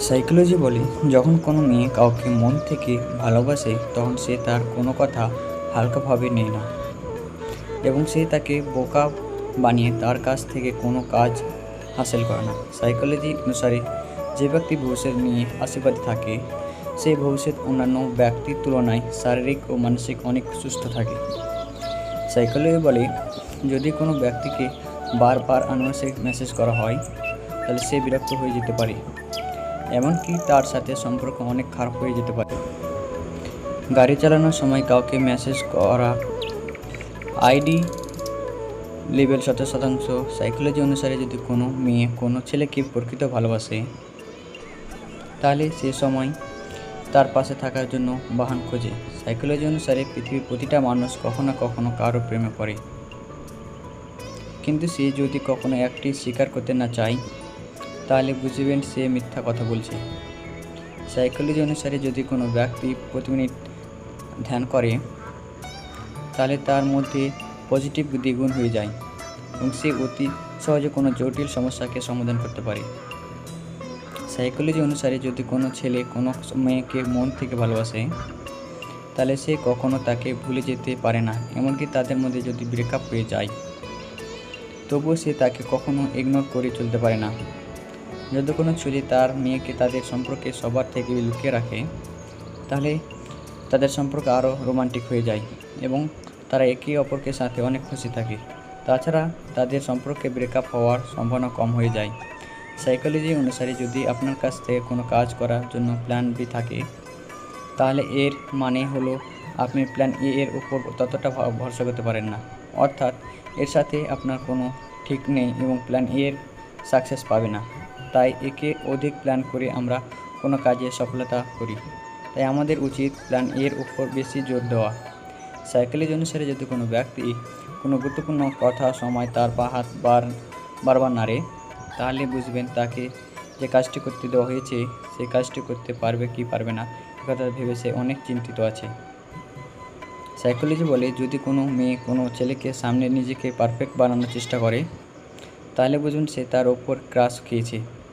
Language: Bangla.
সাইকোলজি বলে যখন কোনো মেয়ে কাউকে মন থেকে ভালোবাসে তখন সে তার কোনো কথা হালকাভাবে নেয় না এবং সে তাকে বোকা বানিয়ে তার কাছ থেকে কোনো কাজ হাসিল করে না। সাইকোলজি অনুসারে যে ব্যক্তি ভবিষ্যৎ নিয়ে আশাবাদী থাকে সেই ভবিষ্যৎ অন্যান্য ব্যক্তির তুলনায় শারীরিক ও মানসিক অনেক সুস্থ থাকে। সাইকোলজি বলে যদি কোনো ব্যক্তিকে বারবার আনুমানিক মেসেজ করা হয় তাহলে সে বিরক্ত হয়ে যেতে পারে, এমনকি তার সাথে সম্পর্ক অনেক খারাপ হয়ে যেতে পারে। গাড়ি চালানোর সময় কাউকে মেসেজ করা আইডি লেভেল 17%। সাইকোলজি অনুসারে যদি কোনো মেয়ে কোনো ছেলেকে প্রকৃত ভালোবাসে তাহলে সে সময় তার পাশে থাকার জন্য বাহন খোঁজে। সাইকোলজি অনুসারে পৃথিবীর প্রতিটা মানুষ কখনো না কখনো কারো প্রেমে পড়ে, কিন্তু সে যদি কখনো একটি স্বীকার করতে না চায় তাহলে বুঝবেন সে মিথ্যা কথা বলছে। সাইকোলজি অনুসারে যদি কোনো ব্যক্তি প্রতি মিনিট ধ্যান করে তাহলে তার মধ্যে পজিটিভ দ্বিগুণ হয়ে যায় এবং সে অতি সহজে কোনো জটিল সমস্যাকে সমাধান করতে পারে। সাইকোলজি অনুসারে যদি কোনো ছেলে কোনো মেয়েকে মন থেকে ভালোবাসে তাহলে সে কখনো তাকে ভুলে যেতে পারে না, এমনকি তাদের মধ্যে যদি ব্রেকআপ হয়ে যায় তবুও সে তাকে কখনো ইগনোর করে চলতে পারে না। যদি কোনো ছেলে তার মেয়েকে তাদের সম্পর্কে সবার থেকে লুকিয়ে রাখে তাহলে তাদের সম্পর্ক আরও রোমান্টিক হয়ে যায় এবং তারা একে অপরের সাথে অনেক খুশি থাকে। তাছাড়া তাদের সম্পর্কে ব্রেকআপ হওয়ার সম্ভাবনা কম হয়ে যায়। সাইকোলজি অনুসারে যদি আপনার কাছ থেকে কোনো কাজ করার জন্য প্ল্যান বি থাকে তাহলে এর মানে হলো আপনি প্ল্যান এ এর উপর ততটা ভরসা করতে পারেন না, অর্থাৎ এর সাথে আপনার কোনো ঠিক নেই এবং প্ল্যান এর সাকসেস পাবে না। তাই একে অধিক প্ল্যান করে আমরা কোনো কাজে সফলতা করি, তাই আমাদের উচিত প্ল্যান এর উপর বেশি জোর দেওয়া। সাইকোলজি অনুসারে যদি কোনো ব্যক্তি কোনো গুরুত্বপূর্ণ কথা সময় তার বা হাত বারবার নাড়ে তাহলে বুঝবেন তাকে যে কাজটি করতে দেওয়া হয়েছে সেই কাজটি করতে পারবে কি পারবে না কথা ভেবে সে অনেক চিন্তিত আছে। সাইকোলজি বলে যদি কোনো মেয়ে কোনো ছেলেকে সামনে নিজেকে পারফেক্ট বানানোর চেষ্টা করে তাহলে বুঝুন সে তার ওপর ক্রাশ খেয়েছে।